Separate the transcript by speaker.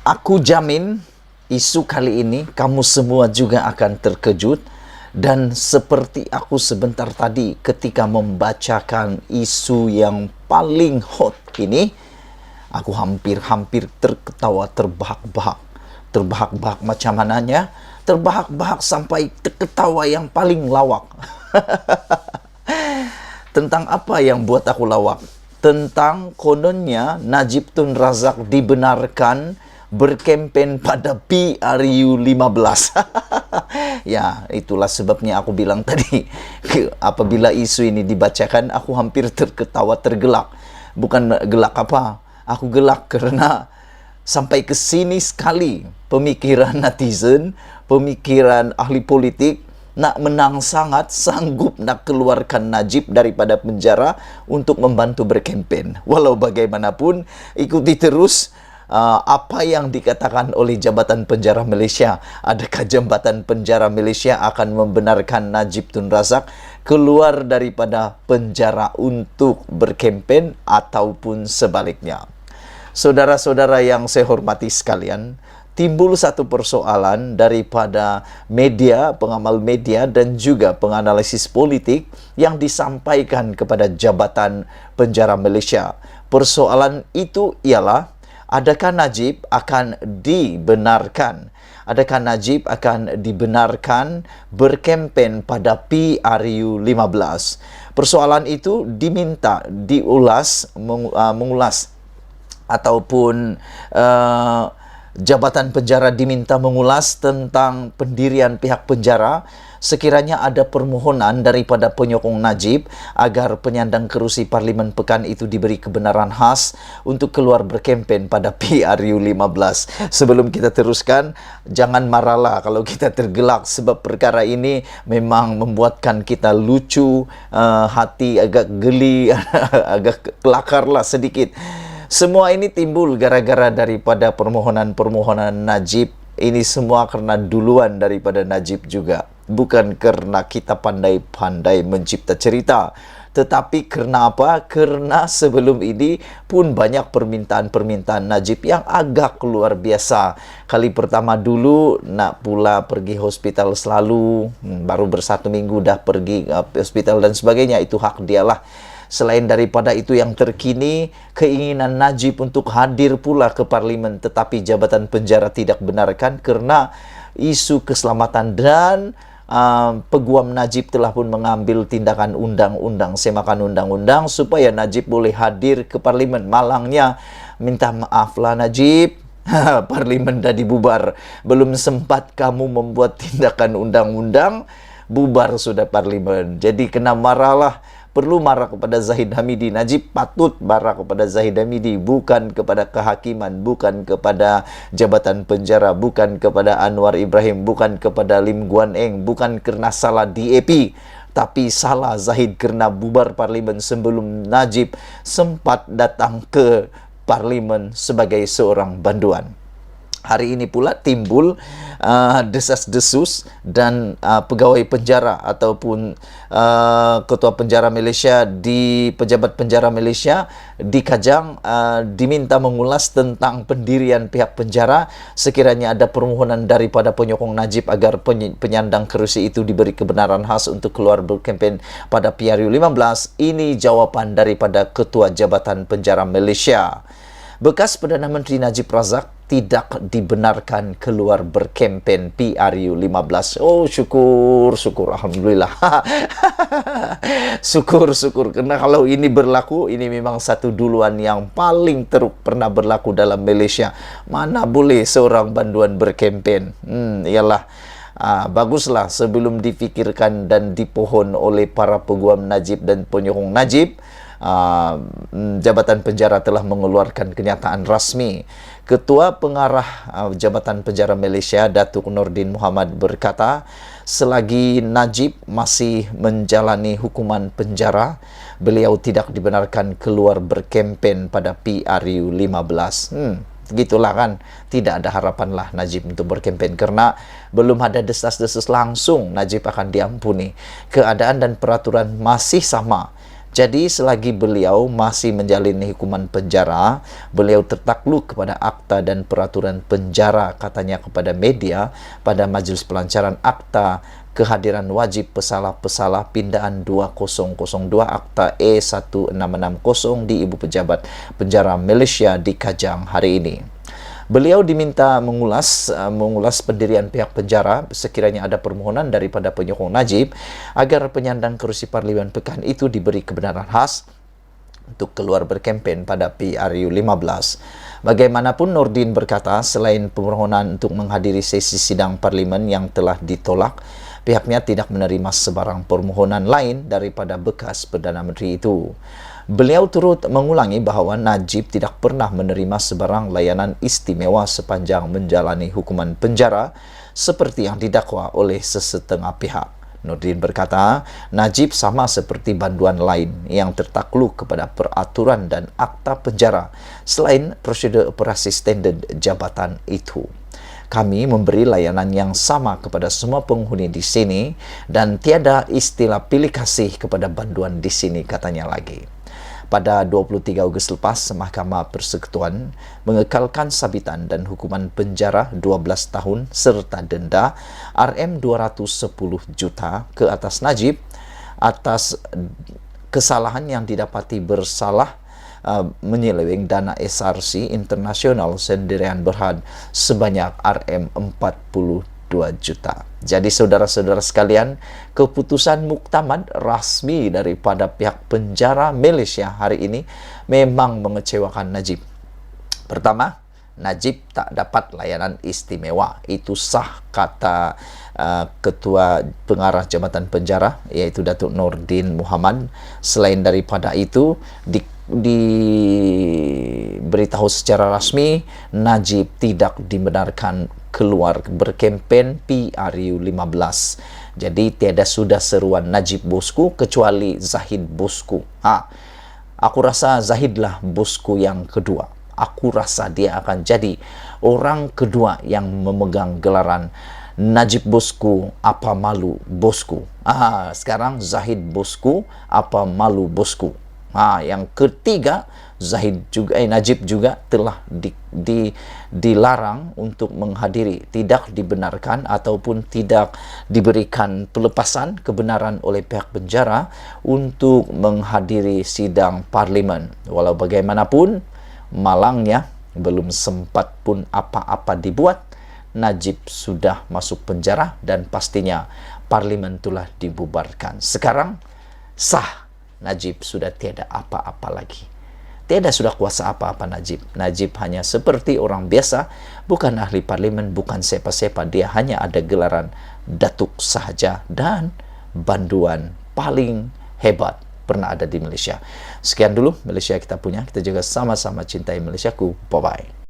Speaker 1: Aku jamin isu kali ini kamu semua juga akan terkejut. Dan seperti aku sebentar tadi ketika membacakan isu yang paling hot ini, aku hampir-hampir terketawa terbahak-bahak. Terbahak-bahak macam mananya? Terbahak-bahak sampai terketawa yang paling lawak. Tentang apa yang buat aku lawak? Tentang kononnya Najib Tun Razak dibenarkan berkempen pada PRU 15. Ya, itulah sebabnya aku bilang tadi, apabila isu ini dibacakan, aku hampir terketawa tergelak. Bukan gelak apa, aku gelak karena sampai ke sini sekali pemikiran netizen, pemikiran ahli politik, nak menang sangat, sanggup nak keluarkan Najib daripada penjara untuk membantu berkempen. Walau bagaimanapun, ikuti terus apa yang dikatakan oleh Jabatan Penjara Malaysia. Adakah Jabatan Penjara Malaysia akan membenarkan Najib Tun Razak keluar daripada penjara untuk berkempen ataupun sebaliknya? Saudara-saudara yang saya hormati sekalian, timbul satu persoalan daripada media, pengamal media dan juga penganalisis politik yang disampaikan kepada Jabatan Penjara Malaysia. Persoalan itu ialah, adakah Najib akan dibenarkan? Adakah Najib akan dibenarkan berkempen pada PRU 15? Persoalan itu diminta mengulas ataupun Jabatan Penjara diminta mengulas tentang pendirian pihak penjara sekiranya ada permohonan daripada penyokong Najib agar penyandang kerusi Parlimen Pekan itu diberi kebenaran khas untuk keluar berkempen pada PRU 15. Sebelum kita teruskan, jangan marahlah kalau kita tergelak sebab perkara ini memang membuatkan kita lucu, hati agak geli, agak kelakarlah sedikit. Semua ini timbul gara-gara daripada permohonan-permohonan Najib. Ini semua karena duluan daripada Najib juga. Bukan karena kita pandai-pandai mencipta cerita. Tetapi karena apa? Karena sebelum ini pun banyak permintaan-permintaan Najib yang agak luar biasa. Kali pertama dulu nak pula pergi hospital selalu. Baru bersatu minggu dah pergi hospital dan sebagainya. Itu hak dialah. Selain daripada itu, yang terkini keinginan Najib untuk hadir pula ke Parlimen, tetapi Jabatan Penjara tidak benarkan karena isu keselamatan dan peguam Najib telah pun mengambil tindakan undang-undang, semakan undang-undang supaya Najib boleh hadir ke Parlimen. Malangnya, minta maaflah Najib, Parlimen dah dibubar. Belum sempat kamu membuat tindakan undang-undang, bubar sudah Parlimen. Jadi kena marahlah. Perlu marah kepada Zahid Hamidi. Najib patut marah kepada Zahid Hamidi, bukan kepada kehakiman, bukan kepada Jabatan Penjara, bukan kepada Anwar Ibrahim, bukan kepada Lim Guan Eng, bukan kerana salah DAP, tapi salah Zahid kerana bubar Parlimen sebelum Najib sempat datang ke Parlimen sebagai seorang banduan. Hari ini pula timbul desas-desus dan pegawai penjara ataupun ketua penjara Malaysia di pejabat penjara Malaysia di Kajang diminta mengulas tentang pendirian pihak penjara sekiranya ada permohonan daripada penyokong Najib agar penyandang kerusi itu diberi kebenaran khas untuk keluar berkempen pada PRU 15. Ini jawapan daripada Ketua Jabatan Penjara Malaysia. Bekas Perdana Menteri Najib Razak tidak dibenarkan keluar berkempen PRU 15. Oh, syukur, alhamdulillah. Syukur, karena kalau ini berlaku, ini memang satu duluan yang paling teruk pernah berlaku dalam Malaysia. Mana boleh seorang banduan berkempen? Ialah baguslah sebelum difikirkan dan dipohon oleh para peguam Najib dan penyokong Najib, Jabatan Penjara telah mengeluarkan kenyataan rasmi. Ketua Pengarah Jabatan Penjara Malaysia, Datuk Nordin Muhammad berkata, selagi Najib masih menjalani hukuman penjara, beliau tidak dibenarkan keluar berkempen pada PRU 15. Gitulah kan, tidak ada harapan lah Najib untuk berkempen karena belum ada desas-desus langsung Najib akan diampuni. Keadaan dan peraturan masih sama. Jadi selagi beliau masih menjalani hukuman penjara, beliau tertakluk kepada akta dan peraturan penjara, katanya kepada media pada Majlis Pelancaran Akta Kehadiran Wajib Pesalah-Pesalah Pindaan 2002 Akta E1660 di Ibu Pejabat Penjara Malaysia di Kajang hari ini. Beliau diminta mengulas pendirian pihak penjara sekiranya ada permohonan daripada penyokong Najib agar penyandang kerusi Parlimen Pekan itu diberi kebenaran khas untuk keluar berkempen pada PRU 15. Bagaimanapun, Nordin berkata selain permohonan untuk menghadiri sesi sidang Parlimen yang telah ditolak, pihaknya tidak menerima sebarang permohonan lain daripada bekas Perdana Menteri itu. Beliau turut mengulangi bahawa Najib tidak pernah menerima sebarang layanan istimewa sepanjang menjalani hukuman penjara seperti yang didakwa oleh sesetengah pihak. Nordin berkata, Najib sama seperti banduan lain yang tertakluk kepada peraturan dan akta penjara selain prosedur operasi standard jabatan itu. Kami memberi layanan yang sama kepada semua penghuni di sini dan tiada istilah pilih kasih kepada banduan di sini, katanya lagi. Pada 23 Ogos lepas, Mahkamah Persekutuan mengekalkan sabitan dan hukuman penjara 12 tahun serta denda RM210 juta ke atas Najib atas kesalahan yang didapati bersalah menyeleweng dana SRC internasional sendirian berhad sebanyak RM42 juta. Jadi saudara-saudara sekalian, keputusan muktamad rasmi daripada pihak penjara Malaysia hari ini memang mengecewakan Najib. Pertama, Najib tak dapat layanan istimewa. Itu sah kata Ketua Pengarah Jabatan Penjara, iaitu Datuk Nordin Muhammad. Selain daripada itu, diberitahu secara rasmi Najib tidak dibenarkan keluar berkempen PRU 15. Jadi tiada sudah seruan Najib bosku kecuali Zahid bosku. Aku rasa Zahidlah bosku yang kedua. Aku rasa dia akan jadi orang kedua yang memegang gelaran Najib bosku, apa malu bosku. Sekarang Zahid bosku, apa malu bosku. Yang ketiga, Najib juga telah dilarang untuk menghadiri, tidak dibenarkan ataupun tidak diberikan pelepasan kebenaran oleh pihak penjara untuk menghadiri sidang Parlimen. Walau bagaimanapun, malangnya belum sempat pun apa-apa dibuat, Najib sudah masuk penjara dan pastinya Parlimen telah dibubarkan. Sekarang sah, Najib sudah tiada apa-apa lagi. Tiada sudah kuasa apa-apa Najib. Najib hanya seperti orang biasa, bukan ahli parlimen, bukan siapa-siapa. Dia hanya ada gelaran datuk sahaja dan banduan paling hebat pernah ada di Malaysia. Sekian dulu Malaysia kita punya. Kita juga sama-sama cintai Malaysiaku. Bye-bye.